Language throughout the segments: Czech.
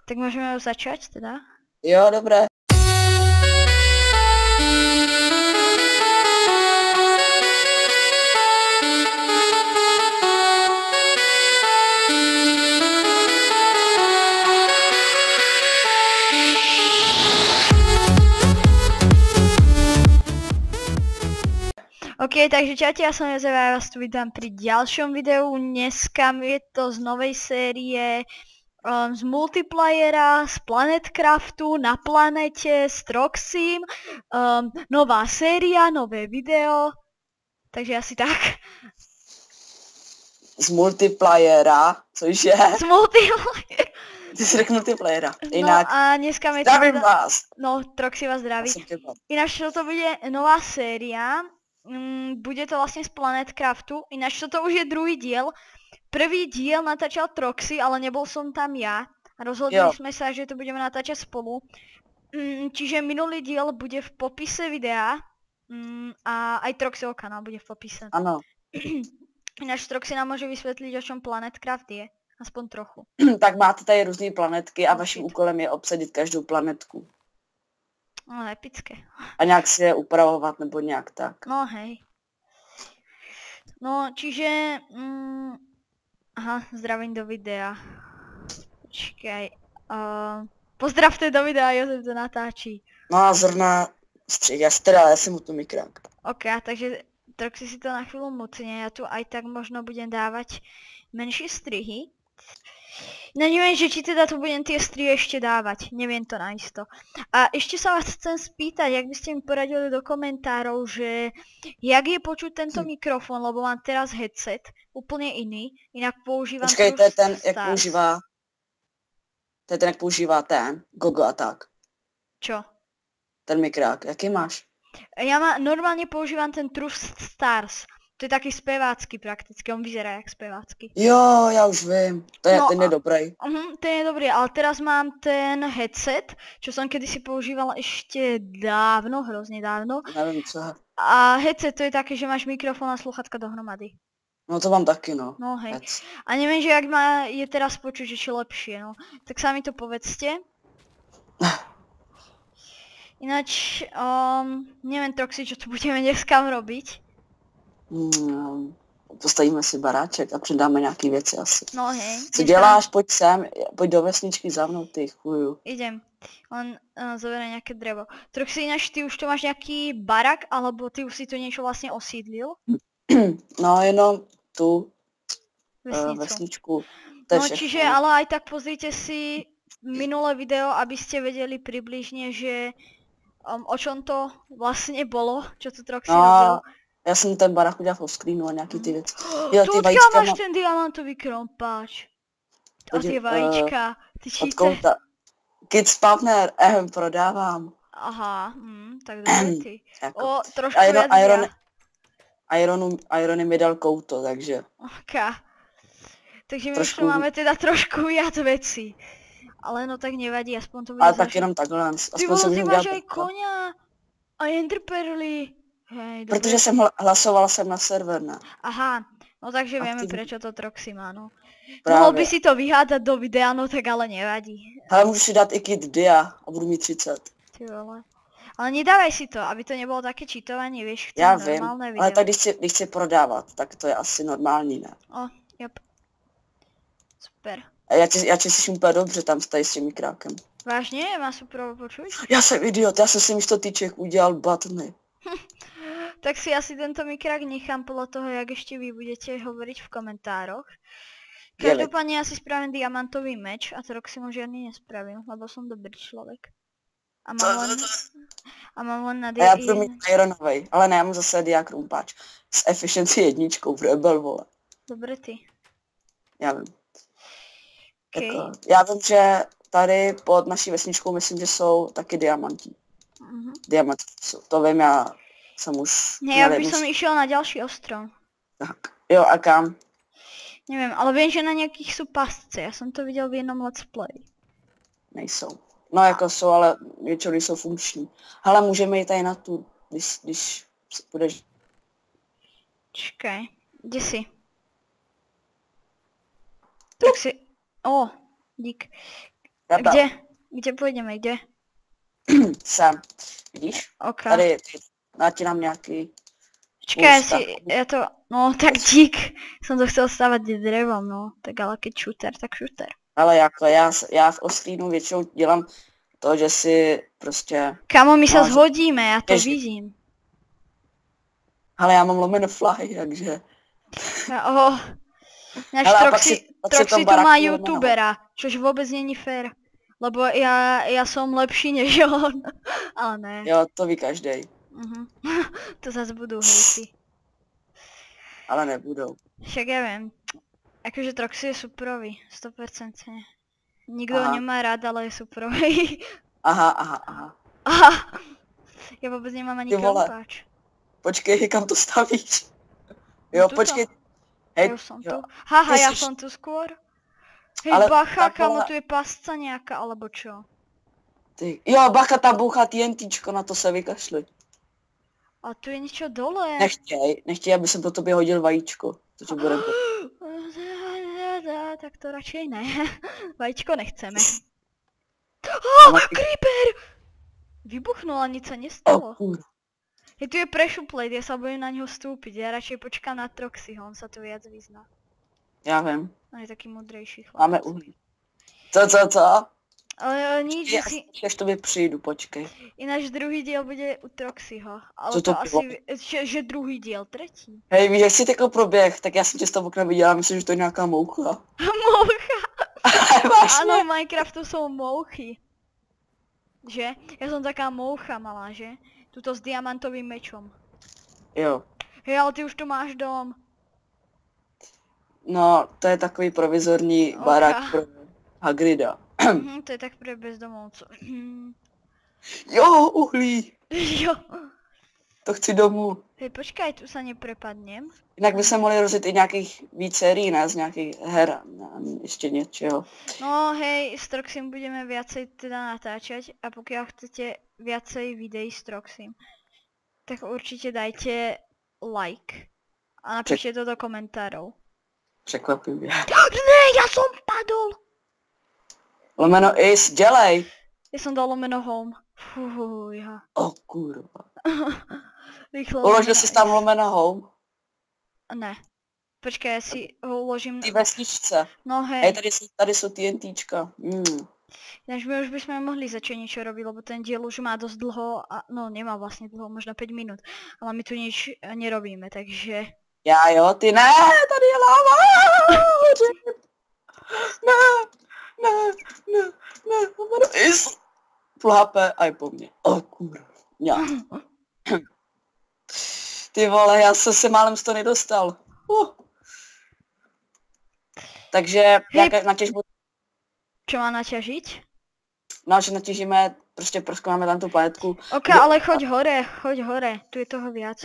Tak môžeme začať teda? Jo, dobré. OK, takže čaute, ja som Jozef a ja vás tu vítam pri ďalšom videu. Dneska je to z novej série z multiplayera, z Planetcraftu, na planete, s Troxym. Nová séria, nové video. Takže asi tak. Z multiplayera, cože? Z multiplayera. Ty jsi řekl multiplayera. Inak, no a dneska mi zdravím vás. No, Troxy vás zdraví. Ináč toto bude nová séria. Bude to vlastne z Planetcraftu, ináč toto už je druhý diel. Prvý diel natáčal Troxy, ale nebol som tam ja. A rozhodli sme sa, že to budeme natáčať spolu. Čiže minulý diel bude v popise videa. A aj Troxyho kanál bude v popise. Ano. Ináč Troxy nám môže vysvetliť, o čom Planetcraft je. Aspoň trochu. Tak máte tady různé planetky a vaším úkolem je obsadit každou planetku. No, epické. A nějak si je upravovat, nebo nějak tak. No, hej. No, čiže... aha, zdravím do videa. Počkaj. Pozdravte do videa, Jozef to natáčí. No a zrovna střih, já si mu tu mikrák. OK, takže Troxy si to na chvíľu mutne. Ja tu aj tak možno budem dávať menšie strihy. No neviem, že či teda tu budem tie strihy ešte dávať. Neviem to naisto. A ešte sa vás chcem spýtať, jak by ste mi poradili do komentárov, že jak je počuť tento mikrofón, lebo mám teraz headset, úplne iný, inak používam... Počkej, to je ten, jak používá... To je ten, jak používá ten, Google a tak. Čo? Ten mikrák, jaký máš? Ja normálne používam ten Trust Stars. To je taký spevácky prakticky, on vyzerá jak spevácky. Jo, já už vím, ten je dobrý. Ten je dobrý, ale teraz mám ten headset, čo som kedysi používala ešte dávno, hrozne dávno. Nevím co. A headset to je také, že máš mikrofón a sluchatka dohromady. No to mám taky, no. No hej. A neviem, že jak ma je teraz počuť, že či lepšie, no. Tak sa mi to povedzte. Ináč, neviem Troxy, čo tu budeme dneska robiť. Postavíme si baráček a přidáme nějaký věci asi. No hej. Co děláš? Pojď sem, pojď do vesničky za mnou, ty chuju. Idem. On zoberie nejaké drevo. Troxy, ináč ty už tu máš nejaký barak, alebo ty už si tu niečo vlastne osídlil? No jenom tu vesničku. No čiže ale aj tak pozrite si minulé video, aby ste vedeli približne, že o čom to vlastne bolo, čo tu Troxy robil. Já jsem ten barák udělal v screenu a nějaký ty věci. Tu odkiaľ máš ten diamantový krompáč? A tie vajíčka, ty číte? Kids Partner, prodávám. Aha, tak dobrý ty. Trošku viac Irony mi dal kouto, takže. OK. Takže my už máme teda trošku viac vecí. Ale no tak nevadí, aspoň to bude. Ale tak jenom takhle. Ty vole, ty máš aj koňa a enderperly. Hej, protože jsem hlasoval na server, ne? Aha, no takže vieme, prečo to Troxy má, no. Mohol by si to vyhádať do videa, no tak ale nevadí. Ale můžu si dát i kit dia a budu mít 30. Ty vole. Ale nedávaj si to, aby to nebolo také cheatovanie, vieš, chcem já normálne vím, video. ale tak když chci prodávat, tak to je asi normální, ne? Jop. Super. A já ti slyším úplně dobře tam s tím mikrákem. Vážně? Má super počuť? Já jsem idiot, já jsem si místo tyček udělal buttony. Tak si asi tento mikrák nechám podľa toho, jak ešte vy budete hovoriť v komentároch. Každopádne ja si spravím diamantový meč a Troxy mu žiadny nespravím, lebo som dobrý človek. A mám len na já budu mít ironovej, ale ne, já mám zase diák rumpáč. S efficiency jedničkou v rebel, vole. Dobre ty. Já vím. Jako, já vím, že tady pod naší vesničkou myslím, že jsou taky diamantí. Diamanty jsou, to vím, já jsem už... Ne, ja by som išiel na ďalší ostrov. Tak, jo, a kam? Neviem, ale viem, že na nejakých sú pasce, ja som to videl v jednom let's play. Nejsou. No jako jsou, ale většinou nejsou funkční. Hele, můžeme jít tady na tu, když budeš... Čekaj, kde si? Tak si... dík. Kde? Kde půjdeme, kde? Sem. Vidíš? Ok. Tady, dá nám nějaký... Počkej, já to... No, tak dík. Jsem to chtěl stávat drevom, no. Tak ale keď shooter, tak shooter. Ale jako já v Ostrínu většinou dělám to, že si prostě... Kámo, my se zhodíme, já to vidím. Ale já mám lomeno fly, takže... Náš Troxy tu má youtubera, což vůbec není fér. Lebo já jsem lepší než on. Ale ne. Jo, to ví každej. To zase budou hejty. Ale nebudou. Však já vím. Jakože Troxy je superový, 100%. Nikdo ho nemá rád, ale je superový. Aha. Já vůbec nemám ani kempáč. Počkej, kam to stavíš? Jo, počkej. Hej, já jsem tu. Haha, já jsem tu skôr. Hej, ale bacha, kamo, tu je pasca nějaká, alebo čo? Ty, jo, bacha, tam bouchá TNTčko, na to se vykašli. A tu je něco dole. Nechtěj, aby jsem po tobě hodil vajíčko. To ti bude... Tak to radšej ne. Vajíčko nechceme. Creeper! Vybuchnul a nic se nestalo. Hej, tu je pressure plate, já se bojím na něho stoupit. Já radšej počkám na Troxyho, on se to viac vyzná. Já vím. On je taký modrejší chlap. Máme uhlí. Co? Ale nic, že si... Až to by přijdu, počkej. I náš druhý díl bude u Troxyho. Ale to asi, že druhý díl, třetí. Hej, víš, jak jsi takhle proběh, tak já jsem tě z toho okna viděla, myslím, že to je nějaká moucha. Moucha? Ano, v Minecraftu jsou mouchy. Že? Já jsem taká moucha malá, že? Tuto s diamantovým mečom. Jo. Hej, ale ty už tu máš dom. No, to je takový provizorní barák pro Hagrida. To je tak pro bezdomovců. Jo, uhlí. Jo. To chci domů. Hej, počkaj, tu se neprepadnem. Jinak by se mohli rozjet i nějakých víc sérií, ne? Z nějakých her, ještě něčeho. No hej, s Troxym budeme viacej teda natáčať a pokud chcete viacej videí s Troxym, tak určitě dajte like a napíšte to do komentárov. Překvapivě. Ne, já jsem padl! Lomeno is, dělej! Já jsem dal lomeno home. Fuh. O kurva. Rychle. Uložil jsi tam lomeno home? Ne. Počkej, já si ho uložím. Ty vesničce. No hej. Tady jsou TNTčka. Než my už bychom mohli začít něco robit, lebo ten díl už má dost dlho a no nemá vlastně dlho, možná 5 minut. Ale my tu nič nerobíme, takže... Já jo, ty ne, tady je láva! Ne, lomeno is! Full HP a je po mně. O kurva. Ty vole, já jsem se málem z toho nedostal. Takže nějaká natěžbu... Čo má naťažit? No, že natěžíme, prostě prozkoumáme tam tu planetku. Ok, ale choď hore, tu je toho víc.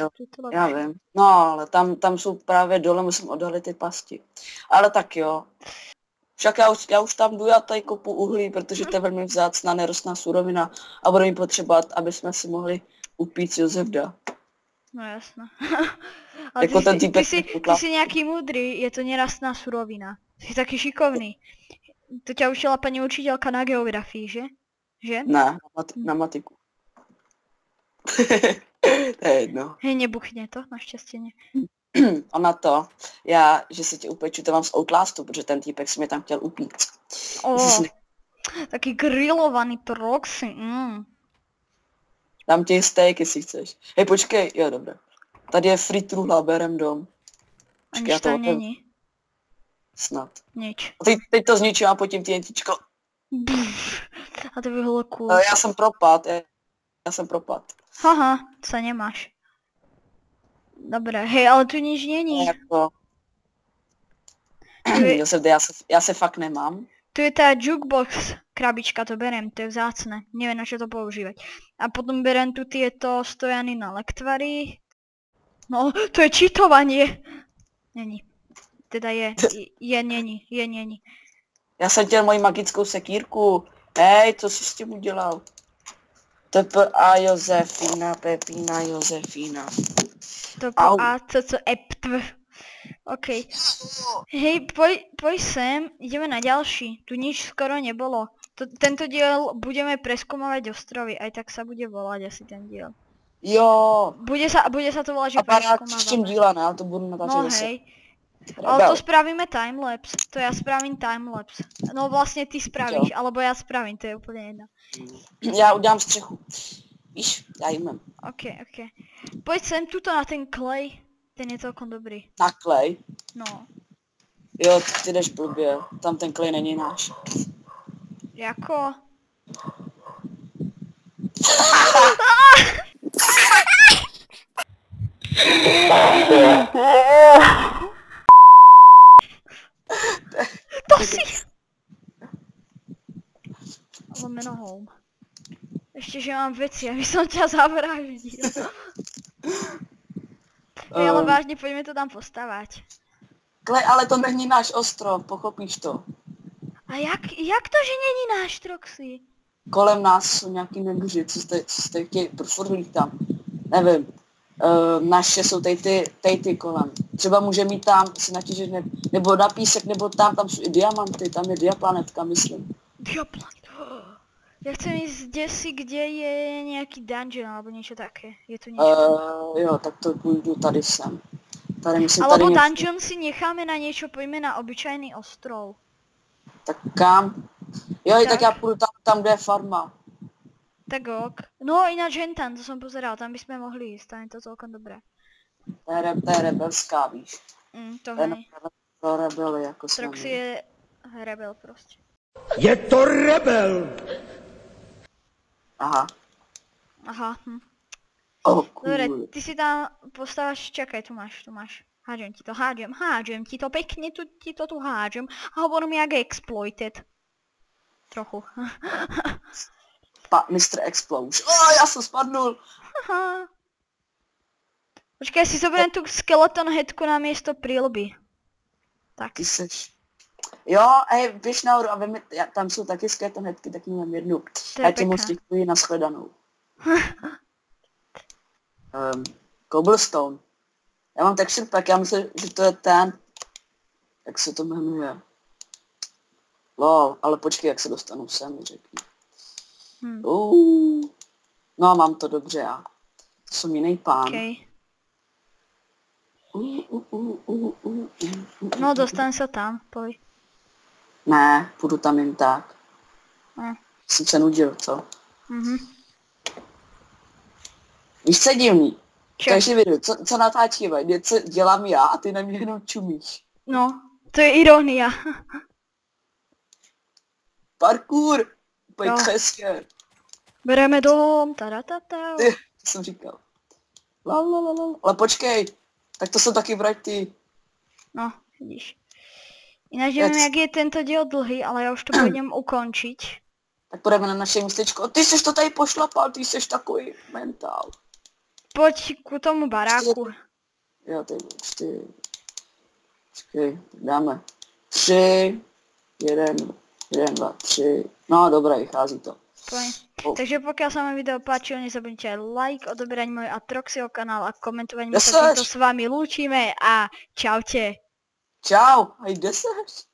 Já vím, no ale tam jsou právě dole, musím odhalit ty pasti. Ale tak jo. Však já už tam jdu, já tady kopu uhlí, protože to je velmi vzácná nerostná surovina a budeme ji potřebovat, aby jsme si mohli upít Josefda. No jasno. Ale jako ty jsi nějaký mudrý, je to nerastná surovina. Jsi taky šikovný. To tě učila paní učitelka na geografii, že? Že? Ne, na matiku. To je jedno. Hej, nebuchně to, naštěstí ne. Ona to, že si tě upeču, to mám z Outlastu, protože ten týpek si mě tam chtěl upít. Taky grillovaný Troxy, Dám ti steak, jestli chceš. Hej, počkej, jo, dobré. Tady je free truhla, berem dom. Počkej, to není. Snad. Nič. Teď to zničím a potím TNTčko. A to by bylo cool. Já jsem propad. Haha, co nemáš. Dobré, hej, ale tu nič není. Jako... já se fakt nemám. Tu je ta jukebox krabička, to berem, to je vzácné. Nevím, na čo to používat. A potom berem tu tieto stojany na lektvary. No, to je cheatovanie. Není. Teda není. Já jsem chtěl moji magickou sekírku. Hej, co jsi s tím udělal? TPA Josefína, Pepína Josefína. A co eptv. OK. Hej, poj sem, ideme na ďalší. Tu nič skoro nebolo. Tento diel budeme preskúmovať ostrovy, aj tak sa bude volať asi ten diel. Jo. Bude sa to volať, že A pár preskúmávame. příštím díle, ne? To budu natáčet No zase. hej. Ale to spravíme timelapse. To ja spravím timelapse. No vlastne ty spravíš, alebo ja spravím, to je úplne jedno. Já udělám střechu. Víš, já jim mám. Ok. Poď sem tuto na ten klej. Ten je celkom dobrý. Na klej? No. Jo, ty jdeš blbě. Tam ten klej není náš. Jako? To si... Lomeno home. Ešte, že mám veci, aby som ťa zavraždil. Ale vážne, poďme to tam postavať. Klej, ale to není náš ostrov, pochopíš to. A jak to, že není náš, Troxy? Kolem nás jsou nějaký neduži, co jste chtějí, furt tam, nevím. Naše jsou ty kolem. Třeba může mít tam si natížit nebo na písek, nebo tam jsou i diamanty, tam je diaplanetka, myslím. Diaplanet. Ja chcem ísť kde je nejaký dungeon alebo niečo také. Je tu niečo? Jo, tak to půjdu tady sem. Tady myslím, alebo tady dungeon si necháme na niečo, poďme na obyčajný ostrov. Tak kam? Jo, tak já půjdu tam, kde je farma. Tak ok. No ináč hentan, to som pozeral, tam by sme mohli ísť, tam je to celkom dobré. To je rebelská, víš. To hej. To rebely, jako Troxy je rebel proste. Je to rebel! Aha. Oh, cool. Dobre, ty si tam postaváš, čakaj, tu máš. Hádžem ti to pekne, ti to tu hádžem. A hovorím jak exploited. Trochu. Mr. Explosion. Já jsem spadnul. Aha. Počkaj, si zoberiem tu skeleton headku na miesto prílby. Tak. Ty seš. Jo, hej, běž nahoru a tam jsou taky skeleton headky, tak mám jednu. Já ti moc děkuji, nashledanou. Cobblestone. Já mám texture pack, já myslím, že to je ten, jak se to jmenuje. Lol, ale počkej, jak se dostanu sem, mi řekni. No, mám to dobře já. To jsem jiný pán. Okay. No, dostane se tam, pojď. Ne, půjdu tam jen tak. Jsem se nudil, co? Víš, co je divný? Každý video, co natáčíme, něco dělám já a ty na mě jenom čumíš. No, to je ironia. Parkour! Pojď přesně. Bereme dom, taratata. To jsem říkal. Ale počkej, tak to jsou taky vraťty. No, vidíš. Ináč neviem, jak je tento diel dlhý, ale ja už to pôjdem ukončiť. Tak půjdeme na naše místečko. Ty seš to tady pošlapal, ty seš takový mentál. Poď ku tomu baráku. Jo, tady 4. Počkej, dáme 3, 1, 2, 3. No dobré, vychází to. Takže pokiaľ sa vám video páčilo, nezabudnite like, odoberať môj a Troxyho kanál a komentovať. My sa týmto s vami lúčime a čaute. Čau, aj 10.